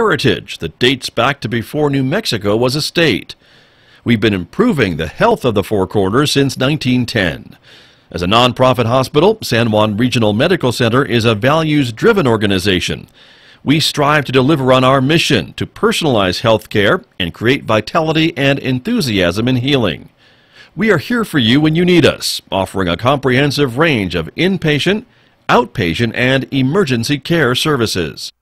heritage that dates back to before New Mexico was a state. We've been improving the health of the Four Corners since 1910. As a nonprofit hospital, San Juan Regional Medical Center is a values-driven organization. We strive to deliver on our mission to personalize health care and create vitality and enthusiasm in healing. We are here for you when you need us, offering a comprehensive range of inpatient, outpatient, and emergency care services.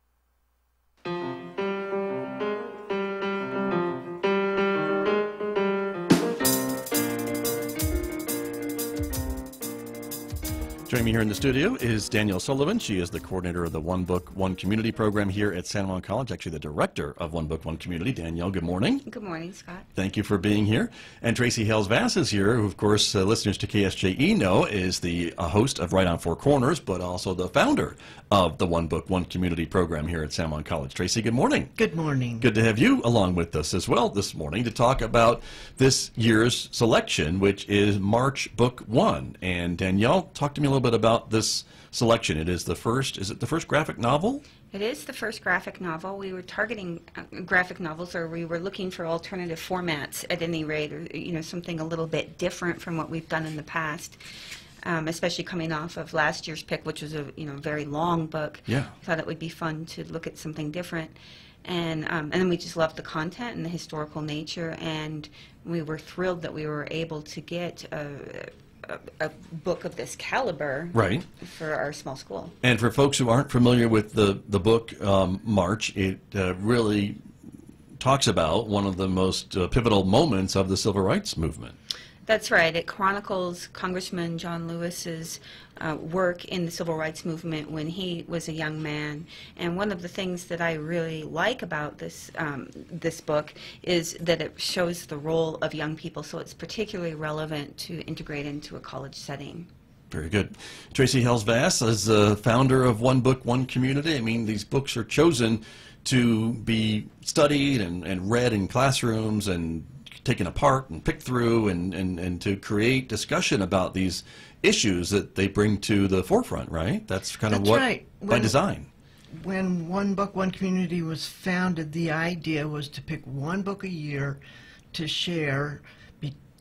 Joining me here in the studio is Danielle Sullivan. She is the coordinator of the One Book, One Community program here at San Juan College, actually the director of One Book, One Community. Danielle, good morning. Good morning, Scott. Thank you for being here. And Traci Halesvass is here, who, of course, listeners to KSJE know is the host of Right on Four Corners, but also the founder of the One Book, One Community program here at San Juan College. Traci, good morning. Good morning. Good to have you along with us as well this morning to talk about this year's selection, which is March Book One. And Danielle, talk to me a little bit about this selection. It is the first, is it the first graphic novel? It is the first graphic novel. We were targeting graphic novels, or we were looking for alternative formats at any rate, or, you know, something a little bit different from what we've done in the past. Especially coming off of last year's pick, which was a very long book. Yeah. Thought it would be fun to look at something different, and then we just loved the content and the historical nature, and we were thrilled that we were able to get a book of this caliber, right, for our small school. And for folks who aren't familiar with the book March, it really talks about one of the most pivotal moments of the civil rights movement. That's right. It chronicles Congressman John Lewis's work in the civil rights movement when he was a young man. And one of the things that I really like about this this book is that it shows the role of young people, so it's particularly relevant to integrate into a college setting. Very good. Traci Halesvass is the founder of One Book, One Community. I mean, these books are chosen to be studied and read in classrooms and taken apart and picked through and to create discussion about these issues that they bring to the forefront, right? That's kind of what, right. By design. When One Book, One Community was founded, the idea was to pick one book a year to share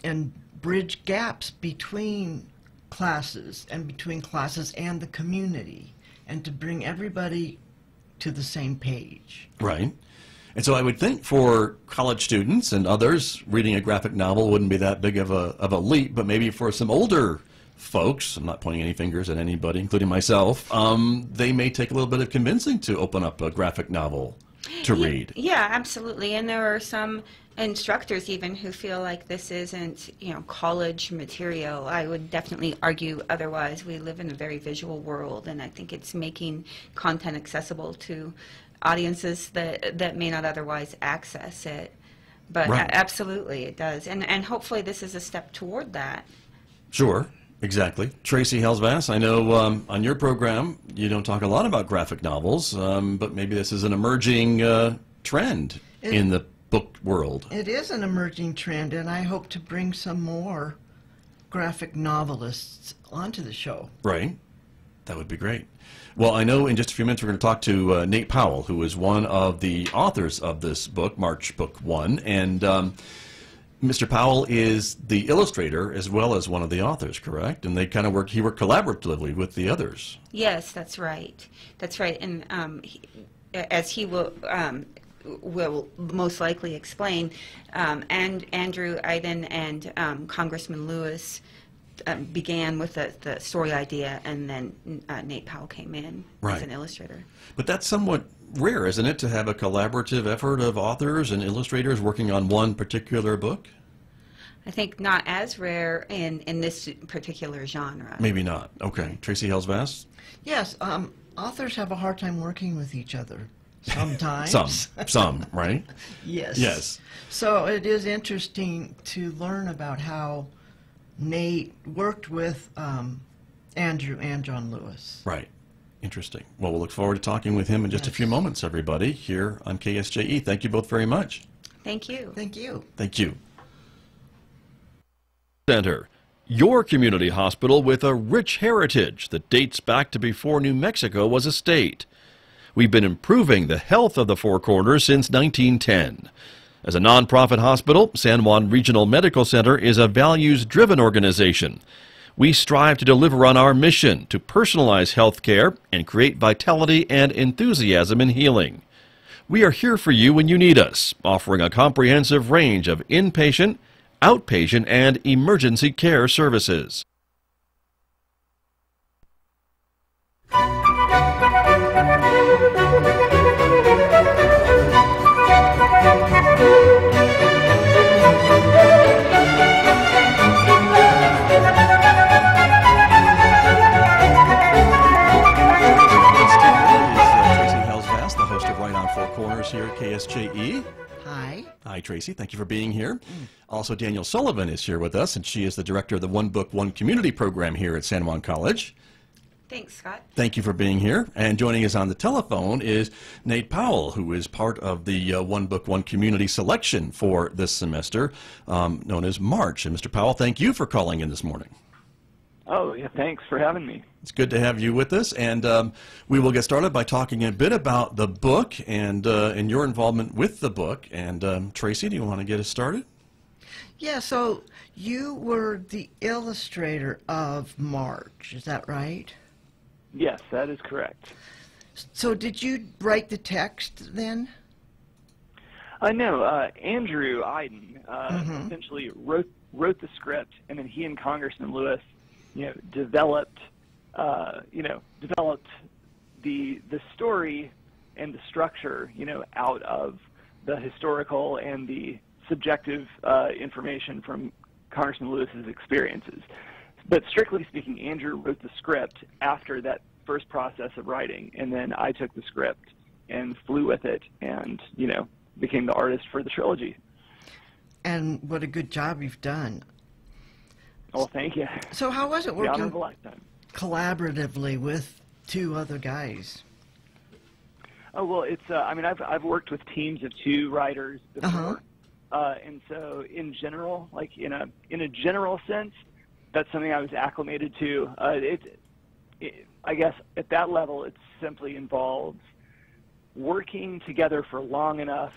and bridge gaps between classes and the community, and to bring everybody to the same page. Right. And so I would think for college students and others, reading a graphic novel wouldn't be that big of a leap, but maybe for some older folks, I'm not pointing any fingers at anybody, including myself, they may take a little bit of convincing to open up a graphic novel to read. Yeah, absolutely. And there are some instructors even who feel like this isn't, college material. I would definitely argue otherwise. We live in a very visual world, and I think it's making content accessible to audiences that may not otherwise access it. But right. Absolutely it does, and hopefully this is a step toward that. Sure, exactly. Traci Halesvass, I know on your program you don't talk a lot about graphic novels, but maybe this is an emerging trend in the book world. It is an emerging trend, and I hope to bring some more graphic novelists onto the show. Right. That would be great. Well, I know in just a few minutes we're going to talk to Nate Powell, who is one of the authors of this book, March Book One. And Mr. Powell is the illustrator as well as one of the authors, correct? And they kind of he worked collaboratively with the others. Yes, that's right. That's right. And as he will most likely explain, and Andrew Iden and Congressman Lewis began with the story idea, and then Nate Powell came in as an illustrator. But that's somewhat rare, isn't it, to have a collaborative effort of authors and illustrators working on one particular book? I think not as rare in this particular genre. Maybe not. Okay. Traci Halesvass? Yes. Authors have a hard time working with each other sometimes. Some, right? Yes. Yes. So it is interesting to learn about how Nate worked with Andrew and John Lewis. Right. Interesting. Well, we'll look forward to talking with him in just a few moments, everybody, here on KSJE. Thank you both very much. Thank you. Thank you. Thank you. Center, your community hospital with a rich heritage that dates back to before New Mexico was a state. We've been improving the health of the Four Corners since 1910. As a nonprofit hospital, San Juan Regional Medical Center is a values-driven organization. We strive to deliver on our mission to personalize health care and create vitality and enthusiasm in healing. We are here for you when you need us, offering a comprehensive range of inpatient, outpatient, and emergency care services. Here at KSJE. Hi. Hi, Traci. Thank you for being here. Also, Danielle Sullivan is here with us, and she is the director of the One Book, One Community program here at San Juan College. Thanks, Scott. Thank you for being here. And joining us on the telephone is Nate Powell, who is part of the One Book, One Community selection for this semester, known as March. And Mr. Powell, thank you for calling in this morning. Oh, yeah, thanks for having me. It's good to have you with us, and we will get started by talking a bit about the book and your involvement with the book. And Traci, do you want to get us started? Yeah, so you were the illustrator of March, is that right? Yes, that is correct. So did you write the text then? No, Andrew Iden essentially wrote the script, and then he and Congressman Lewis developed the story and the structure, out of the historical and the subjective information from Congressman Lewis's experiences. But strictly speaking, Andrew wrote the script after that first process of writing, and then I took the script and flew with it and, became the artist for the trilogy. And what a good job you've done. Well, thank you. So how was it The honor working of a lifetime. collaboratively with two other guys? Oh, well, it's, I've worked with teams of two writers before. And so in general, like in a general sense, that's something I was acclimated to. I guess at that level, it simply involves working together for long enough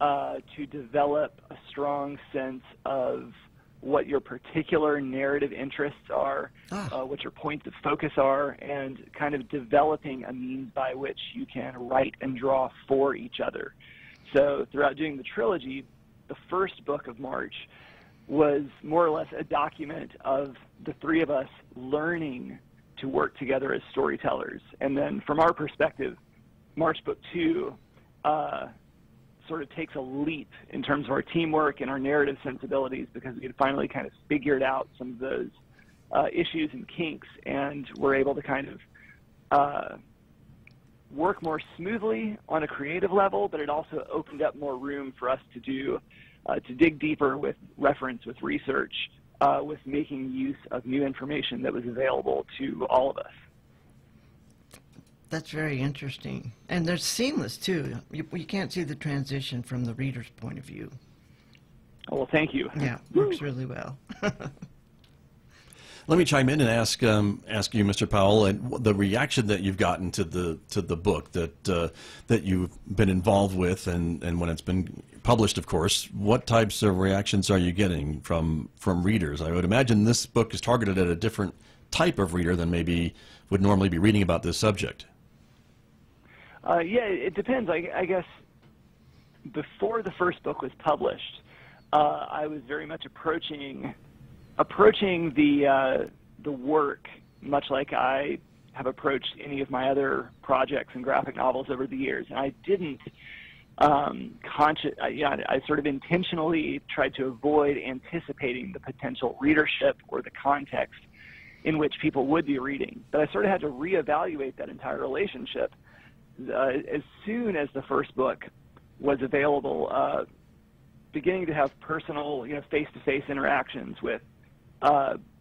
to develop a strong sense of what your particular narrative interests are, what your points of focus are, and kind of developing a means by which you can write and draw for each other. So throughout doing the trilogy, the first book of March was more or less a document of the three of us learning to work together as storytellers. And then from our perspective, March Book 2 sort of takes a leap in terms of our teamwork and our narrative sensibilities, because we had finally kind of figured out some of those issues and kinks, and we're able to kind of work more smoothly on a creative level, but it also opened up more room for us to do to dig deeper with reference, with research, with making use of new information that was available to all of us. That's very interesting. And they're seamless, too. You can't see the transition from the reader's point of view. Oh, well, thank you. Yeah, works really well. Let me chime in and ask you, Mr. Powell, and the reaction that you've gotten to the book that you've been involved with, and when it's been published, of course. What types of reactions are you getting from readers? I would imagine this book is targeted at a different type of reader than maybe would normally be reading about this subject. Yeah, it depends. I guess before the first book was published, I was very much approaching the work much like I have approached any of my other projects and graphic novels over the years. And I didn't I sort of intentionally tried to avoid anticipating the potential readership or the context in which people would be reading. But I sort of had to reevaluate that entire relationship as soon as the first book was available, beginning to have personal, face-to-face interactions with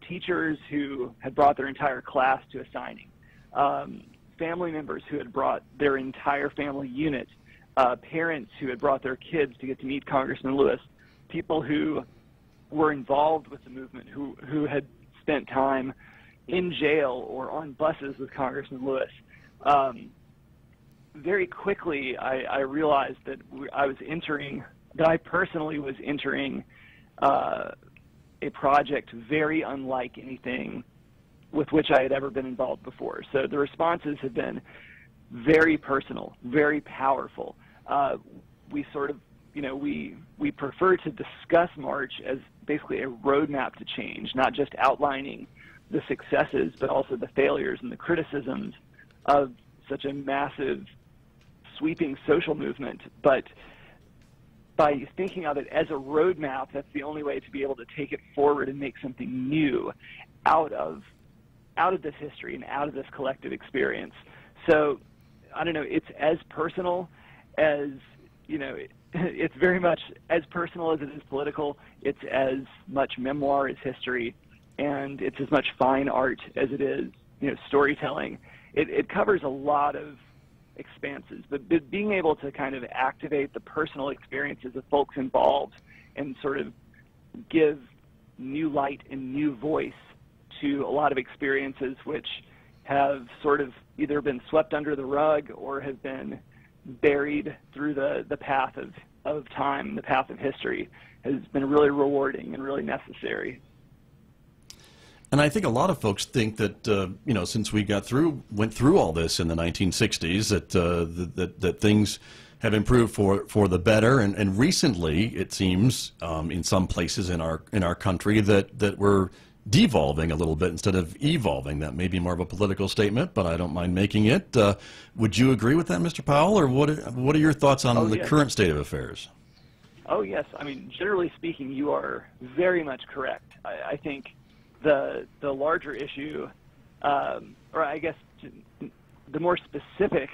teachers who had brought their entire class to a signing, family members who had brought their entire family unit, parents who had brought their kids to get to meet Congressman Lewis, people who were involved with the movement, who had spent time in jail or on buses with Congressman Lewis. very quickly I realized that I personally was entering a project very unlike anything with which I had ever been involved before. So the responses have been very personal, very powerful. We sort of, we prefer to discuss March as basically a roadmap to change, not just outlining the successes, but also the failures and the criticisms of such a massive, sweeping social movement. But by thinking of it as a roadmap, that's the only way to be able to take it forward and make something new out of this history and out of this collective experience. So, I don't know, it's as personal as, it's very much as personal as it is political. It's as much memoir as history, and it's as much fine art as it is, storytelling. It covers a lot of expanses, but being able to kind of activate the personal experiences of folks involved and sort of give new light and new voice to a lot of experiences which have sort of either been swept under the rug or have been buried through the path of time, the path of history, has been really rewarding and really necessary. And I think a lot of folks think that since we went through all this in the 1960s, that things have improved for the better. And recently, it seems in some places in our country that we're devolving a little bit instead of evolving. That may be more of a political statement, but I don't mind making it. Would you agree with that, Mr. Powell, or what are your thoughts on the current state of affairs? Oh yes, I mean, generally speaking, you are very much correct. I think the larger issue, or I guess the more specific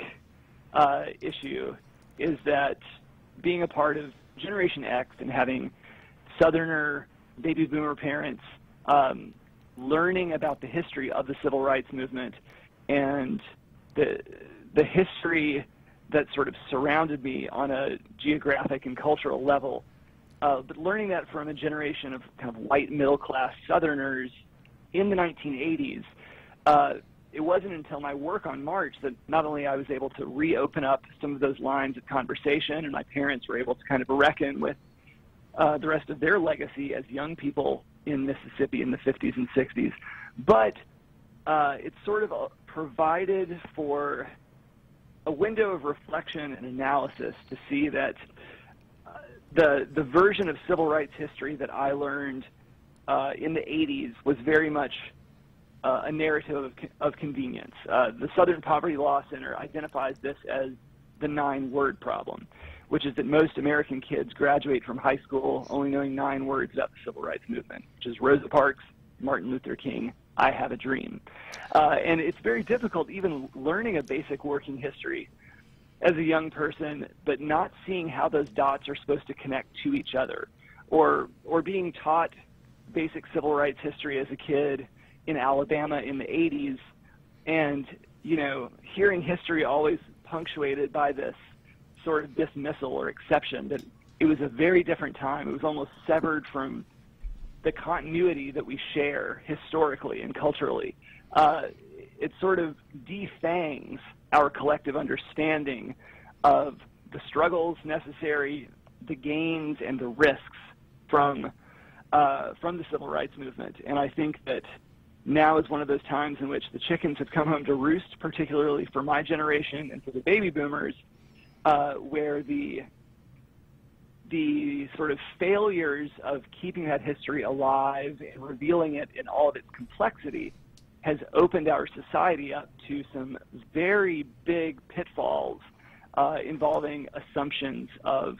issue, is that being a part of Generation X and having Southerner baby boomer parents learning about the history of the civil rights movement and the history that sort of surrounded me on a geographic and cultural level, but learning that from a generation of kind of white middle-class Southerners in the 1980s, it wasn't until my work on March that not only I was able to reopen up some of those lines of conversation, and my parents were able to kind of reckon with the rest of their legacy as young people in Mississippi in the 50s and 60s, but it sort of provided for a window of reflection and analysis to see that the version of civil rights history that I learned in the 80s was very much a narrative of convenience. The Southern Poverty Law Center identifies this as the NineWord Problem, which is that most American kids graduate from high school only knowing 9 words about the civil rights movement, which is Rosa Parks, Martin Luther King, I have a dream. And it's very difficult even learning a basic working history as a young person, but not seeing how those dots are supposed to connect to each other, or being taught basic civil rights history as a kid in Alabama in the 80s, and hearing history always punctuated by this sort of dismissal or exception that it was a very different time. It was almost severed from the continuity that we share historically and culturally. It sort of defangs our collective understanding of the struggles necessary, the gains, and the risks from the civil rights movement. And I think that now is one of those times in which the chickens have come home to roost, particularly for my generation and for the baby boomers, where the sort of failures of keeping that history alive and revealing it in all of its complexity has opened our society up to some very big pitfalls involving assumptions of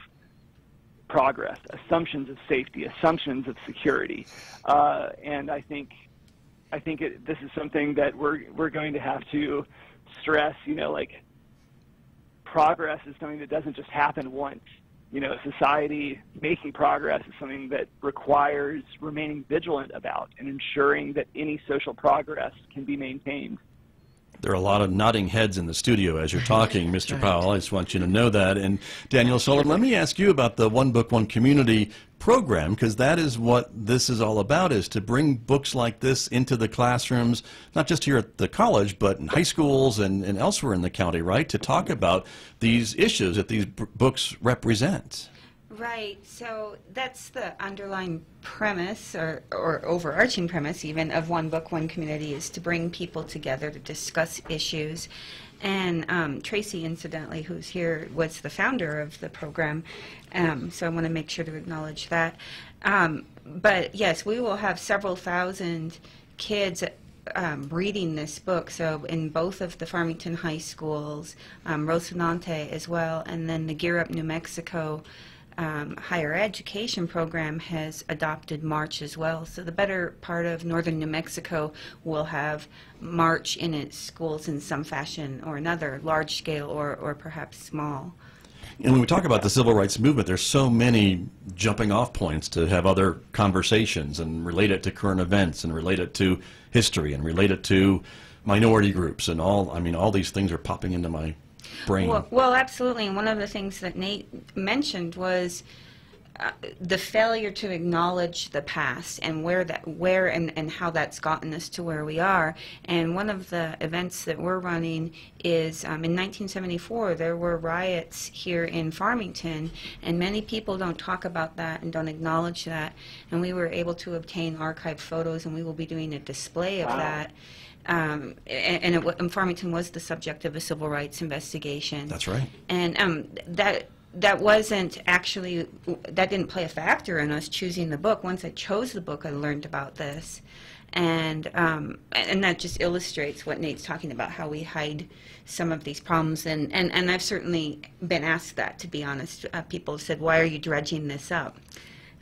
progress, assumptions of safety, assumptions of security. And I think this is something that we're going to have to stress, like progress is something that doesn't just happen once. Society making progress is something that requires remaining vigilant about and ensuring that any social progress can be maintained. There are a lot of nodding heads in the studio as you're talking, Mr. Powell. I just want you to know that. And Danielle, Sullivan, let me ask you about the One Book, One Community program, because that is what this is all about, is to bring books like this into the classrooms, not just here at the college, but in high schools and elsewhere in the county, right, to talk about these issues that these books represent. Right, so that's the underlying premise, or overarching premise even, of One Book, One Community, is to bring people together to discuss issues. And Traci, incidentally, who's here, was the founder of the program, so I want to make sure to acknowledge that. But yes, we will have several thousand kids reading this book, so in both of the Farmington high schools, Rocinante as well, and then the Gear Up New Mexico higher education program has adopted March as well. So the better part of northern New Mexico will have March in its schools in some fashion or another, large scale or perhaps small. And when we talk about the civil rights movement, there's so many jumping off points to have other conversations and relate it to current events and relate it to history and relate it to minority groups and all. I mean, all these things are popping into my brain. Well, absolutely. And one of the things that Nate mentioned was the failure to acknowledge the past and where and how that's gotten us to where we are. And one of the events that we're running is in 1974 there were riots here in Farmington, and many people don't talk about that and don't acknowledge that. And we were able to obtain archived photos, and we will be doing a display of that. And Farmington was the subject of a civil rights investigation. That's right. And that wasn't actually, that didn't play a factor in us choosing the book. Once I chose the book, I learned about this. And that just illustrates what Nate's talking about, how we hide some of these problems. And I've certainly been asked that, to be honest. People have said, why are you dredging this up?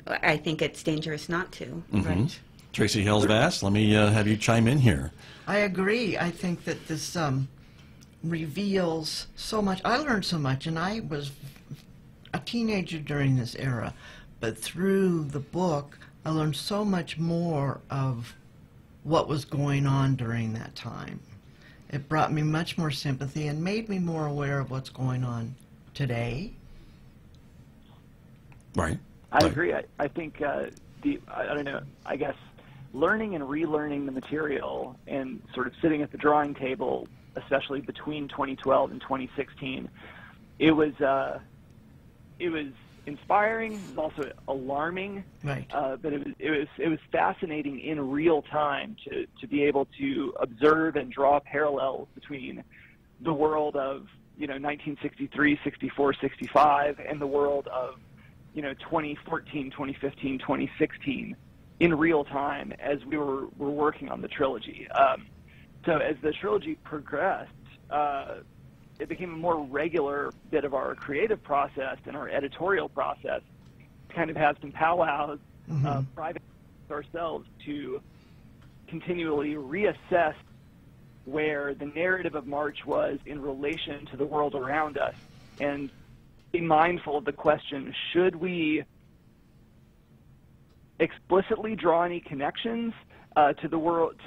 I think it's dangerous not to. Mm-hmm. Right? Traci Halesvass, let me have you chime in here. I agree. I think that this reveals so much. I learned so much, and I was a teenager during this era, but through the book I learned so much more of what was going on during that time. It brought me much more sympathy and made me more aware of what's going on today. Right. I agree. I think I don't know, I guess learning and relearning the material and sort of sitting at the drawing table, especially between 2012 and 2016, it was inspiring. It was also alarming. Right. But it was fascinating in real time to be able to observe and draw parallels between the world of 1963, 64, 65, and the world of 2014, 2015, 2016 in real time as we were working on the trilogy. So as the trilogy progressed, it became a more regular bit of our creative process and our editorial process to kind of have some powwows, private ourselves, to continually reassess where the narrative of March was in relation to the world around us, and be mindful of the question, should we explicitly draw any connections to the world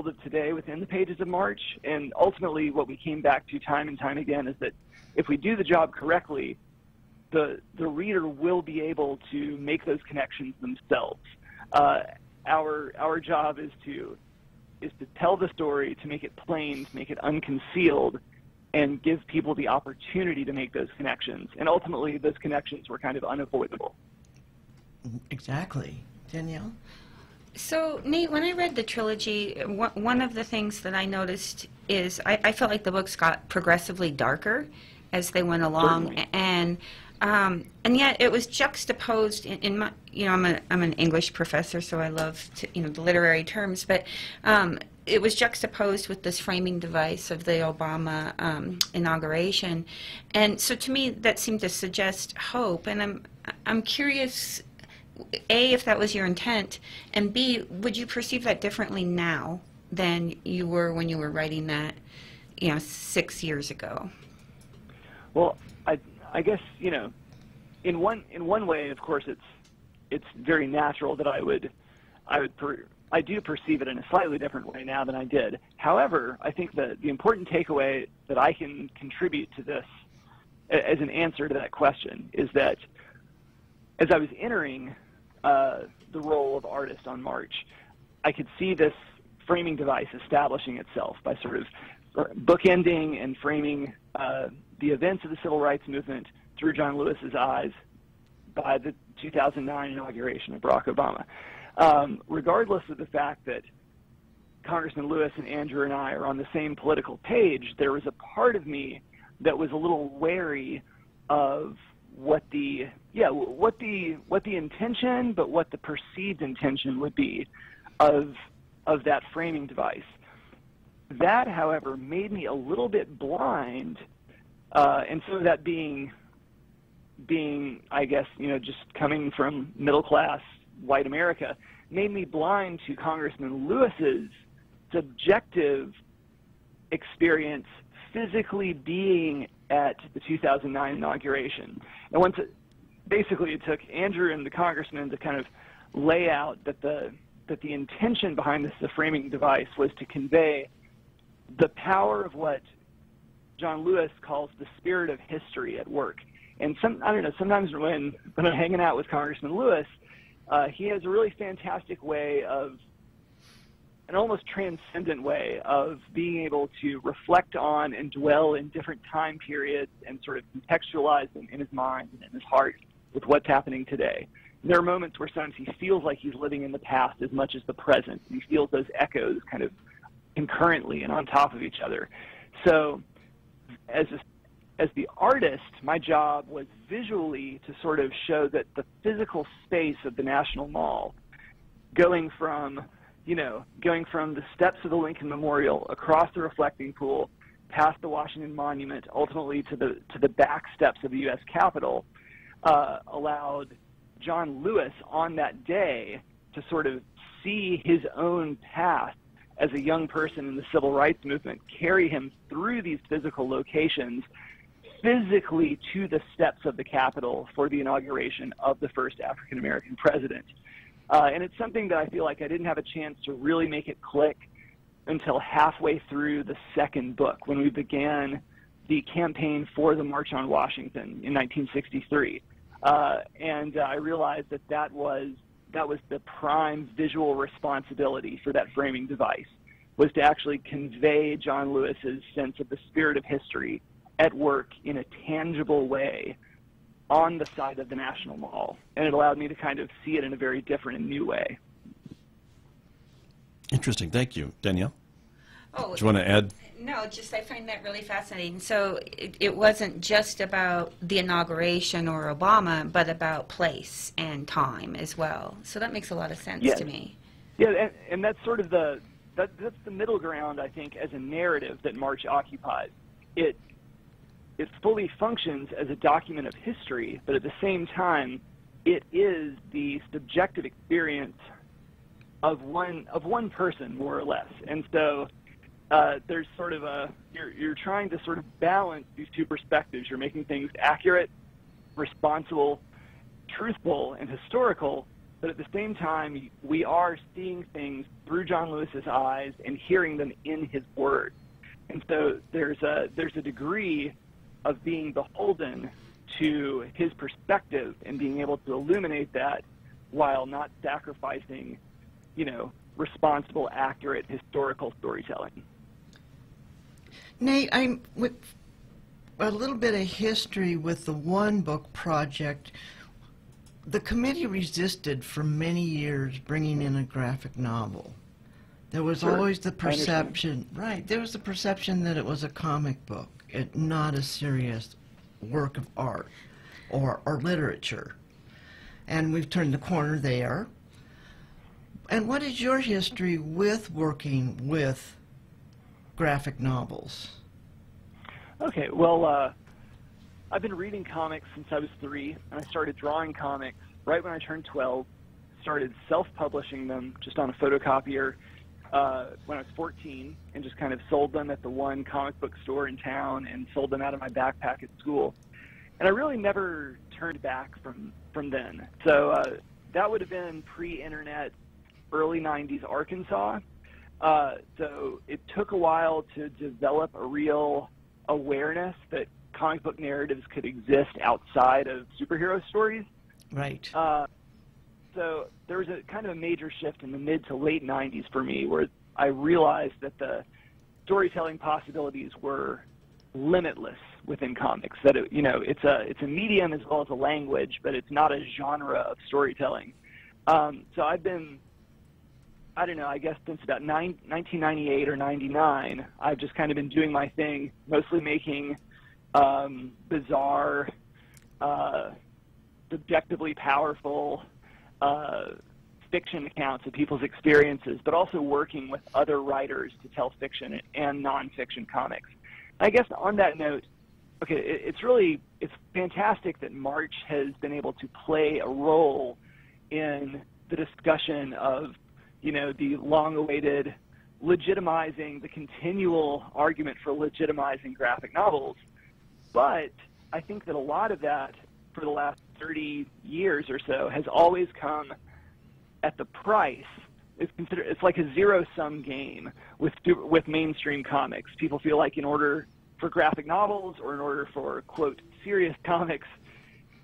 of today within the pages of March? And ultimately what we came back to time and time again is that if we do the job correctly, the reader will be able to make those connections themselves. Our job is to tell the story, to make it plain, to make it unconcealed, and give people the opportunity to make those connections. And ultimately those connections were kind of unavoidable. Exactly. Danielle? So, Nate, when I read the trilogy, one of the things that I noticed is I felt like the books got progressively darker as they went along. Certainly. And yet it was juxtaposed in my, I'm an English professor, so I love the literary terms, but it was juxtaposed with this framing device of the Obama inauguration. And so to me that seemed to suggest hope, and I'm curious, A, if that was your intent, and B, would you perceive that differently now than you were when you were writing that 6 years ago? Well, I guess in one way, of course, it's very natural that I do perceive it in a slightly different way now than I did. However, I think that the important takeaway that I can contribute to this as an answer to that question is that as I was entering the role of artist on March, I could see this framing device establishing itself by sort of bookending and framing the events of the civil rights movement through John Lewis's eyes by the 2009 inauguration of Barack Obama. Regardless of the fact that Congressman Lewis and Andrew and I are on the same political page, there was a part of me that was a little wary of what the intention, but what the perceived intention would be of that framing device. That, however, made me a little bit blind, and so that being, I guess, just coming from middle-class white America, made me blind to Congressman Lewis's subjective experience physically being at the 2009 inauguration. And once basically it took Andrew and the congressman to kind of lay out that the intention behind the framing device was to convey the power of what John Lewis calls the spirit of history at work. And sometimes when I'm hanging out with Congressman Lewis, he has a really fantastic way of, an almost transcendent way of being able to reflect on and dwell in different time periods and sort of contextualize them in his mind and in his heart with what's happening today. And there are moments where sometimes he feels like he's living in the past as much as the present. He feels those echoes kind of concurrently and on top of each other. So as the artist, my job was visually to sort of show that the physical space of the National Mall, going from the steps of the Lincoln Memorial, across the reflecting pool, past the Washington Monument, ultimately to the back steps of the U.S. Capitol, allowed John Lewis on that day to sort of see his own path as a young person in the civil rights movement, carry him through these physical locations, physically to the steps of the Capitol for the inauguration of the first African-American president. And it's something that I feel like I didn't have a chance to really make it click until halfway through the second book, when we began the campaign for the March on Washington in 1963. And I realized that was the prime visual responsibility for that framing device, was to actually convey John Lewis's sense of the spirit of history at work in a tangible way on the side of the National Mall. And it allowed me to kind of see it in a very different and new way. Interesting. Thank you. Danielle? Oh, Do you want to add? No, just I find that really fascinating. So it wasn't just about the inauguration or Obama, but about place and time as well. So that makes a lot of sense to me. Yeah, and that's sort of that's the middle ground, I think, as a narrative that March occupies. It fully functions as a document of history, but at the same time, it is the subjective experience of one person, more or less. And so there's sort of you're trying to sort of balance these two perspectives. You're making things accurate, responsible, truthful, and historical, but at the same time, we are seeing things through John Lewis's eyes and hearing them in his words. And so there's a degree of being beholden to his perspective and being able to illuminate that while not sacrificing, responsible, accurate, historical storytelling. Nate, I'm with a little bit of history with the One Book project. The committee resisted for many years bringing in a graphic novel. There was always the perception, there was the perception that it was a comic book, not a serious work of art or literature. And we've turned the corner there. And what is your history with working with graphic novels? Okay, well, I've been reading comics since I was 3, and I started drawing comics right when I turned 12, started self-publishing them just on a photocopier when I was 14, and just kind of sold them at the one comic book store in town and sold them out of my backpack at school. And I really never turned back from then. So that would have been pre-internet, early 90s Arkansas. So it took a while to develop a real awareness that comic book narratives could exist outside of superhero stories. Right. So so there was a kind of a major shift in the mid to late 90s for me where I realized that the storytelling possibilities were limitless within comics, that it's a medium as well as a language, but it's not a genre of storytelling. So I've been, I don't know, I guess since about 1998 or 99, I've just kind of been doing my thing, mostly making bizarre, subjectively powerful fiction accounts of people's experiences, but also working with other writers to tell fiction and nonfiction comics. I guess on that note, okay, it's fantastic that March has been able to play a role in the discussion of, the long-awaited legitimizing, the continual argument for legitimizing graphic novels. But I think that a lot of that for the last 30 years or so has always come at the price. It's like a zero-sum game with mainstream comics. People feel like in order for graphic novels or in order for, quote, serious comics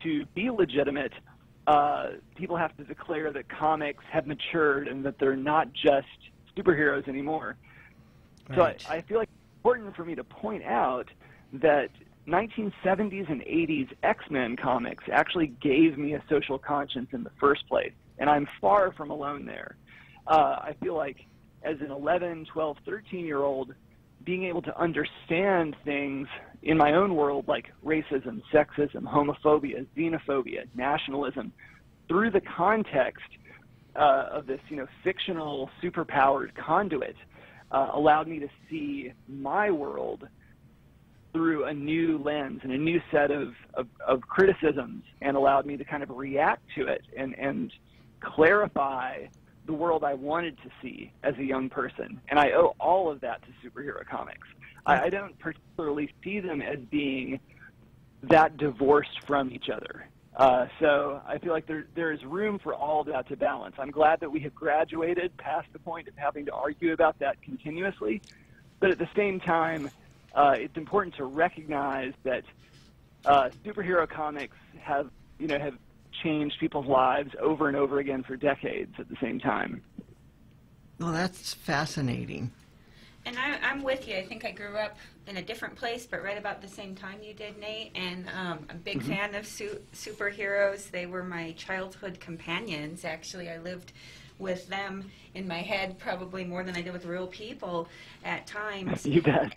to be legitimate, people have to declare that comics have matured and that they're not just superheroes anymore. Right. So I feel like it's important for me to point out that 1970s and 80s X-Men comics actually gave me a social conscience in the first place, and I'm far from alone there. I feel like as an 11, 12, 13-year-old, being able to understand things in my own world like racism, sexism, homophobia, xenophobia, nationalism, through the context of this, fictional, superpowered conduit, allowed me to see my world through a new lens and a new set of criticisms, and allowed me to kind of react to it and clarify the world I wanted to see as a young person. And I owe all of that to superhero comics. I don't particularly see them as being that divorced from each other. So I feel like there is room for all of that to balance. I'm glad that we have graduated past the point of having to argue about that continuously. But at the same time, it's important to recognize that superhero comics have changed people's lives over and over again for decades at the same time. Well, that's fascinating. And I'm with you. I think I grew up in a different place, but right about the same time you did, Nate. And I'm a big fan of superheroes. They were my childhood companions. Actually, I lived with them in my head probably more than I did with real people at times. You bet.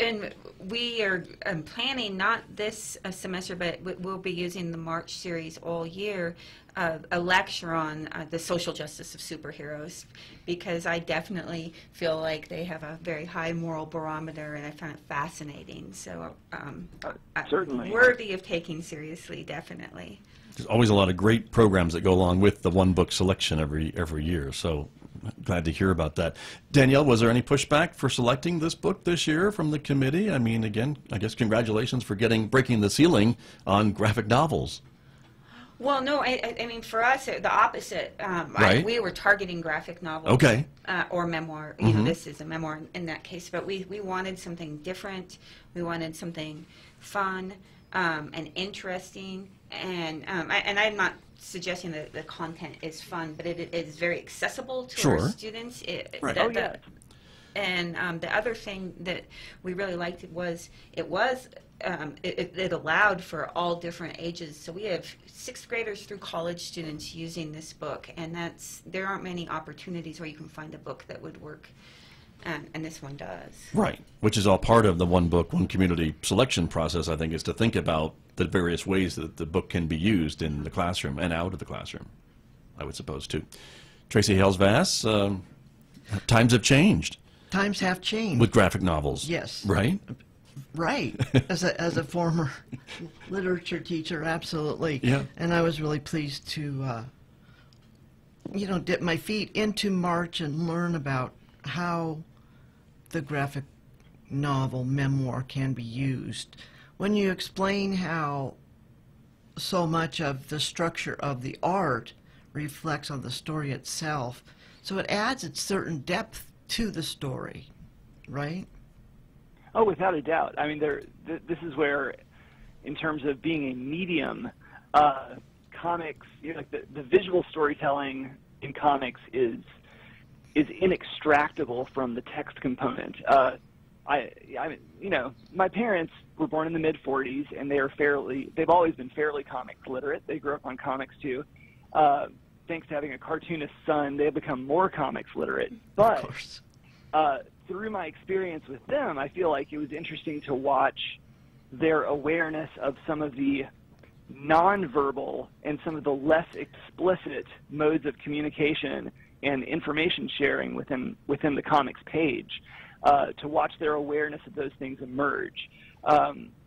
And we are planning, not this semester, but we'll be using the March series all year, a lecture on the social justice of superheroes, because I definitely feel like they have a very high moral barometer, and I find it fascinating. So certainly worthy of taking seriously, definitely. There's always a lot of great programs that go along with the one book selection every year, so glad to hear about that. Danielle, was there any pushback for selecting this book this year from the committee? I mean, again, I guess congratulations for breaking the ceiling on graphic novels. Well, no, I mean, for us, the opposite. Right. We were targeting graphic novels. Okay. Or memoir. You know, this is a memoir in that case. But we wanted something different. We wanted something fun and interesting. And I'm not suggesting that the content is fun, but it is very accessible to our students. Right. And the other thing that we really liked was it allowed for all different ages. So we have 6th graders through college students using this book, and there aren't many opportunities where you can find a book that would work, and this one does. Right, which is all part of the one book, one community selection process, I think, is to think about the various ways that the book can be used in the classroom and out of the classroom, I would suppose, too. Traci Halesvass, times have changed. Times have changed. With graphic novels. Yes. Right? Right. As a former literature teacher, absolutely. Yeah. And I was really pleased to, dip my feet into March and learn about how the graphic novel memoir can be used. When you explain how so much of the structure of the art reflects on the story itself, so it adds a certain depth to the story, right? Oh, without a doubt. I mean, this is where, in terms of being a medium, comics, like the visual storytelling in comics is inextractable from the text component. My parents were born in the mid-'40s, and they've always been fairly comics literate. They grew up on comics too. Thanks to having a cartoonist son, they've become more comics literate. But through my experience with them, I feel like it was interesting to watch their awareness of some of the nonverbal and some of the less explicit modes of communication and information sharing within the comics page, to watch their awareness of those things emerge.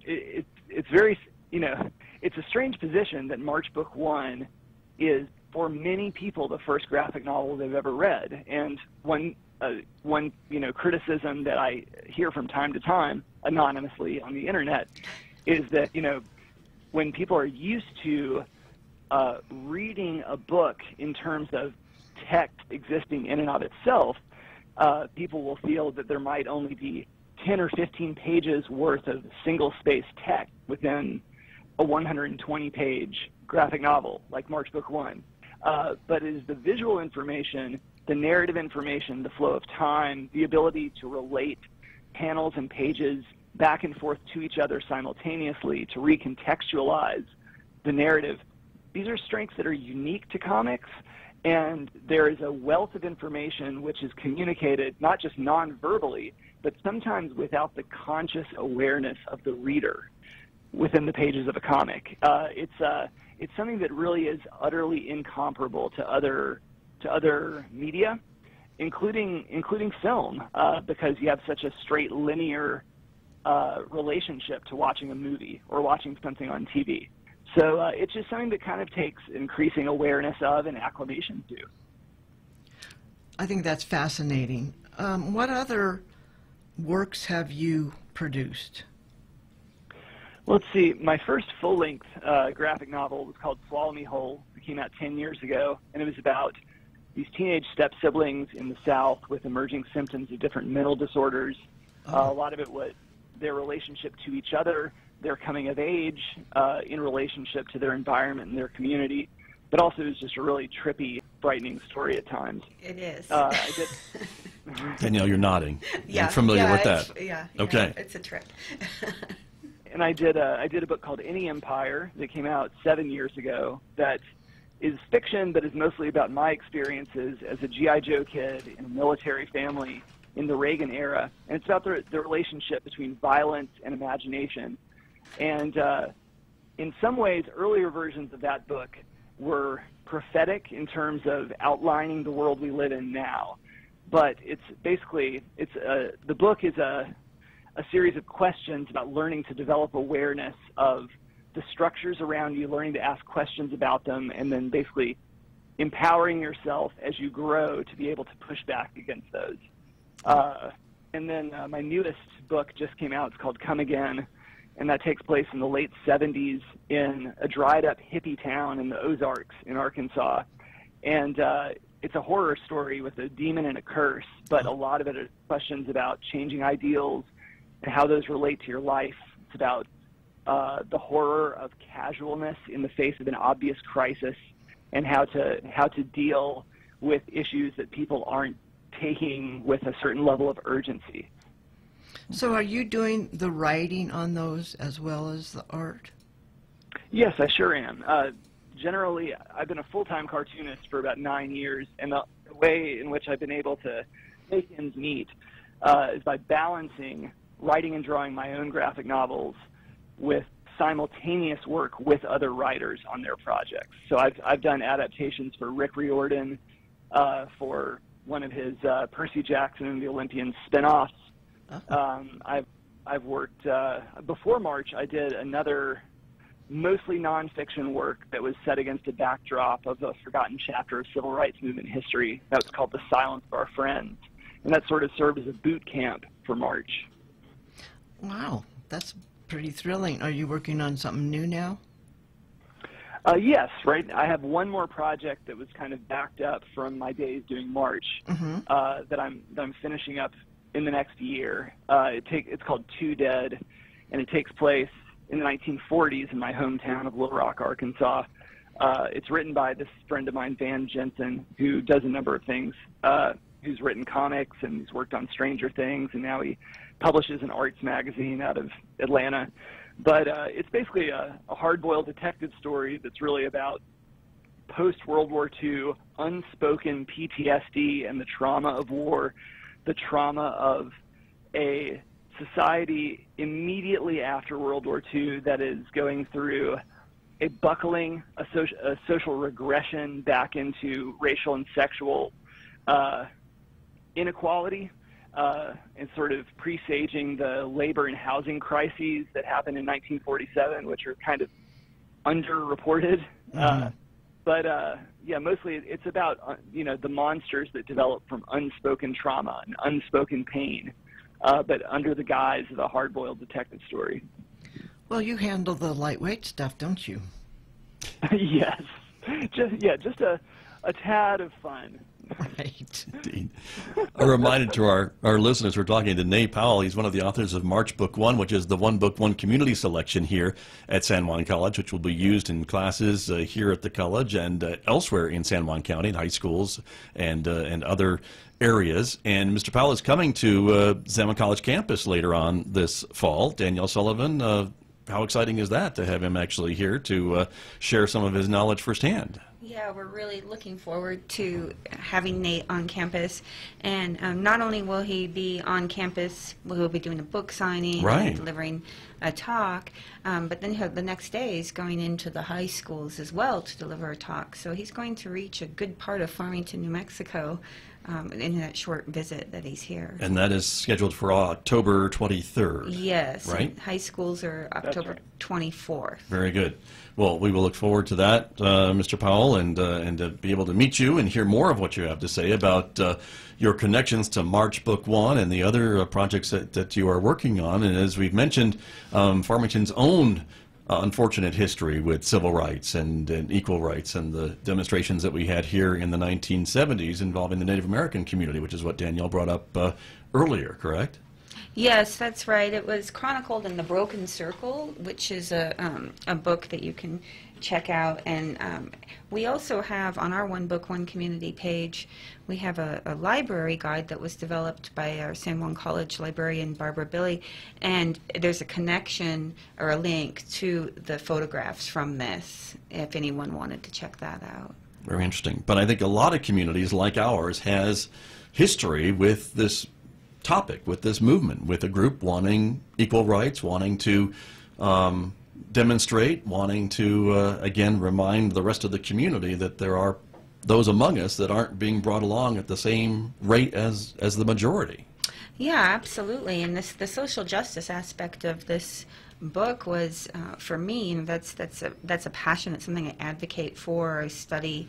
It's very, it's a strange position that March Book 1 is, for many people, the first graphic novel they've ever read. And one criticism that I hear from time to time anonymously on the internet is that, when people are used to reading a book in terms of text existing in and of itself, people will feel that there might only be 10 or 15 pages worth of single-space text within a 120-page graphic novel like March Book 1. But it is the visual information, the narrative information, the flow of time, the ability to relate panels and pages back and forth to each other simultaneously, to recontextualize the narrative. These are strengths that are unique to comics, and there is a wealth of information which is communicated not just non-verbally, but sometimes without the conscious awareness of the reader within the pages of a comic. It's something that really is utterly incomparable to other media, including film, because you have such a straight linear relationship to watching a movie or watching something on TV. So it's just something that kind of takes increasing awareness of and acclimation to. I think that's fascinating. What other works have you produced? Well, let's see. My first full-length graphic novel was called Swallow Me Whole. It came out 10 years ago, and it was about these teenage step-siblings in the South with emerging symptoms of different mental disorders. A lot of it was their relationship to each other, their coming of age in relationship to their environment and their community, but also it was just a really trippy, frightening story at times. It is. Danielle, you're nodding. Yeah, I'm familiar with that. Yeah. Okay. It's a trip. And I did a book called Any Empire that came out 7 years ago that is fiction, but is mostly about my experiences as a G.I. Joe kid in a military family in the Reagan era. And it's about the relationship between violence and imagination. And in some ways, earlier versions of that book were prophetic in terms of outlining the world we live in now. But it's basically, the book is a series of questions about learning to develop awareness of the structures around you, learning to ask questions about them, and then basically empowering yourself as you grow to be able to push back against those. And then my newest book just came out. It's called Come Again, and that takes place in the late 70s in a dried-up hippie town in the Ozarks in Arkansas. And it's a horror story with a demon and a curse, but a lot of it are questions about changing ideals and how those relate to your life. It's about the horror of casualness in the face of an obvious crisis, and how to deal with issues that people aren't taking with a certain level of urgency. So are you doing the writing on those as well as the art? Yes, I sure am. Generally, I've been a full-time cartoonist for about 9 years, and the way in which I've been able to make ends meet is by balancing writing and drawing my own graphic novels with simultaneous work with other writers on their projects. So I've done adaptations for Rick Riordan for one of his Percy Jackson and the Olympians spin-offs. I've worked before March. I did another mostly nonfiction work that was set against a backdrop of a forgotten chapter of civil rights movement history. That was called The Silence of Our Friends, and that sort of served as a boot camp for March. Wow, that's pretty thrilling. Are you working on something new now? Yes, right. I have one more project that was kind of backed up from my days doing March that I'm finishing up in the next year. It's called Two Dead, and it takes place in the 1940s in my hometown of Little Rock, Arkansas. It's written by this friend of mine, Van Jensen, who does a number of things. Who's written comics and he's worked on Stranger Things, and now he publishes an arts magazine out of Atlanta. But it's basically a hard-boiled detective story that's really about post-World War II unspoken PTSD and the trauma of war, the trauma of a society immediately after World War II that is going through a buckling, a social regression back into racial and sexual inequality, and sort of presaging the labor and housing crises that happened in 1947, which are kind of underreported. But yeah, mostly it's about the monsters that develop from unspoken trauma and unspoken pain, but under the guise of a hard-boiled detective story. Well, you handle the lightweight stuff, don't you? Yes, just a tad of fun. Right. Indeed. A reminder to our listeners, we're talking to Nate Powell. He's one of the authors of March Book One, which is the One Book, One Community selection here at San Juan College, which will be used in classes here at the college and elsewhere in San Juan County, in high schools and other areas. And Mr. Powell is coming to San Juan College campus later on this fall. Danielle Sullivan, how exciting is that to have him actually here to share some of his knowledge firsthand? Yeah, we're really looking forward to having Nate on campus. And not only will he be on campus, he'll be doing a book signing and delivering a talk, but then the next day he's going into the high schools as well to deliver a talk. So he's going to reach a good part of Farmington, New Mexico, in that short visit that he's here. And that is scheduled for October 23rd. Yes. Right? High schools are October 24th. Very good. Well, we will look forward to that, Mr. Powell, and to be able to meet you and hear more of what you have to say about your connections to March Book One and the other projects that you are working on. And as we've mentioned, Farmington's own unfortunate history with civil rights and equal rights and the demonstrations that we had here in the 1970s involving the Native American community, which is what Danielle brought up earlier, correct? Yes, that's right. It was chronicled in The Broken Circle, which is a book that you can check out. And we also have on our One Book, One Community page, we have a library guide that was developed by our San Juan College librarian, Barbara Billy. And there's a connection or a link to the photographs from this, if anyone wanted to check that out. Very interesting. But I think a lot of communities like ours has history with this topic, with this movement, with a group wanting equal rights, wanting to demonstrate, wanting to, again, remind the rest of the community that there are those among us that aren't being brought along at the same rate as the majority. Yeah, absolutely. And the social justice aspect of this book was, for me, that's a passion. It's something I advocate for. I study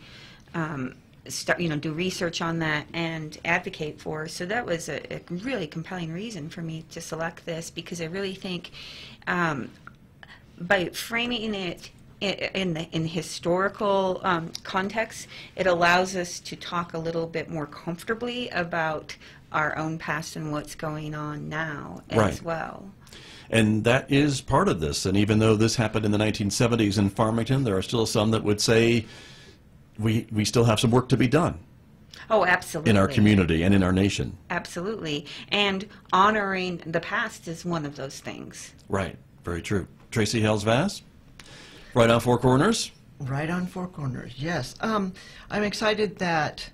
do research on that and advocate for. So that was a really compelling reason for me to select this, because I really think by framing it in historical context, it allows us to talk a little bit more comfortably about our own past and what's going on now as well. And that is part of this. And even though this happened in the 1970s in Farmington, there are still some that would say we still have some work to be done. Oh, absolutely. In our community and in our nation. Absolutely. And honoring the past is one of those things. Right. Very true. Traci Halesvass, Right on Four Corners? Right on Four Corners, yes. I'm excited that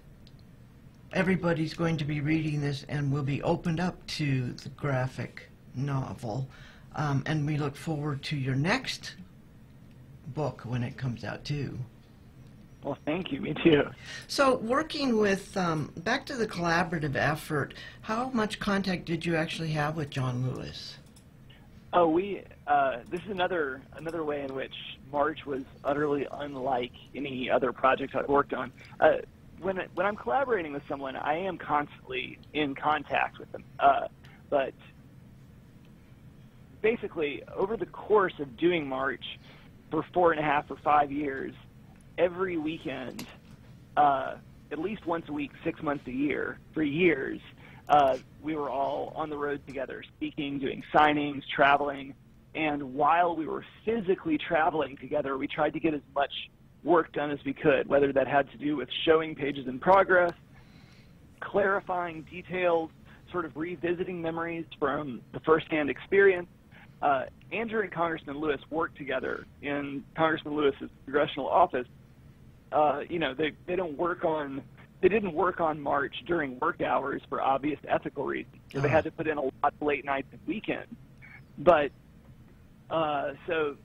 everybody's going to be reading this and will be opened up to the graphic novel. And we look forward to your next book when it comes out, too. Well, thank you. Me too. So working with, back to the collaborative effort, how much contact did you actually have with John Lewis? Oh, this is another way in which March was utterly unlike any other project I've worked on. When I'm collaborating with someone, I am constantly in contact with them. But basically, over the course of doing March for 4.5 or 5 years, every weekend, at least once a week, 6 months a year, for years, we were all on the road together, speaking, doing signings, traveling. And while we were physically traveling together, we tried to get as much work done as we could, whether that had to do with showing pages in progress, clarifying details, sort of revisiting memories from the firsthand experience. Andrew and Congressman Lewis worked together in Congressman Lewis's congressional office. They didn't work on March during work hours for obvious ethical reasons. So they had to put in a lot of late nights and weekends. But so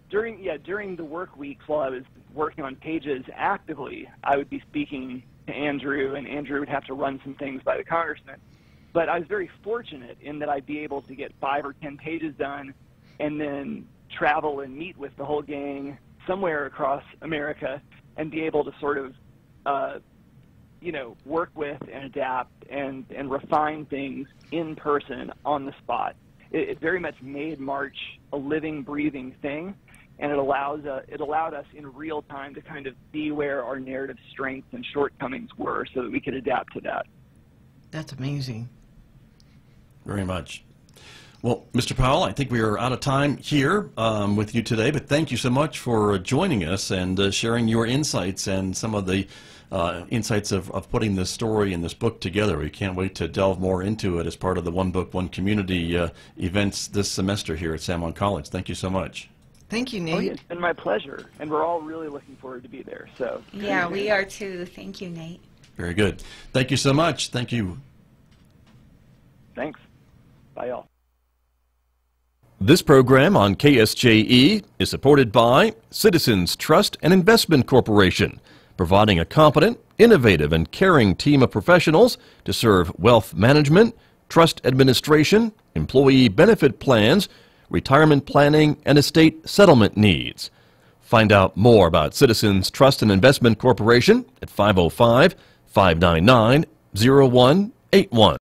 during the work weeks while I was working on pages actively, I would be speaking to Andrew, and Andrew would have to run some things by the congressman. But I was very fortunate in that I'd be able to get 5 or 10 pages done and then travel and meet with the whole gang somewhere across America and be able to sort of, work with and adapt and refine things in person on the spot. It very much made March a living, breathing thing, and it allowed us in real time to kind of see where our narrative strengths and shortcomings were so that we could adapt to that. That's amazing. Very much. Well, Mr. Powell, I think we are out of time here with you today, but thank you so much for joining us and sharing your insights and some of the insights of putting this story and this book together. We can't wait to delve more into it as part of the One Book, One Community events this semester here at San Juan College. Thank you so much. Thank you, Nate. Oh, yeah, it's been my pleasure, and we're all really looking forward to be there. So Yeah, we are too. Thank you, Nate. Very good. Thank you so much. Thank you. Thanks. Bye, y'all. This program on KSJE is supported by Citizens Trust and Investment Corporation, providing a competent, innovative, and caring team of professionals to serve wealth management, trust administration, employee benefit plans, retirement planning, and estate settlement needs. Find out more about Citizens Trust and Investment Corporation at 505-599-0181.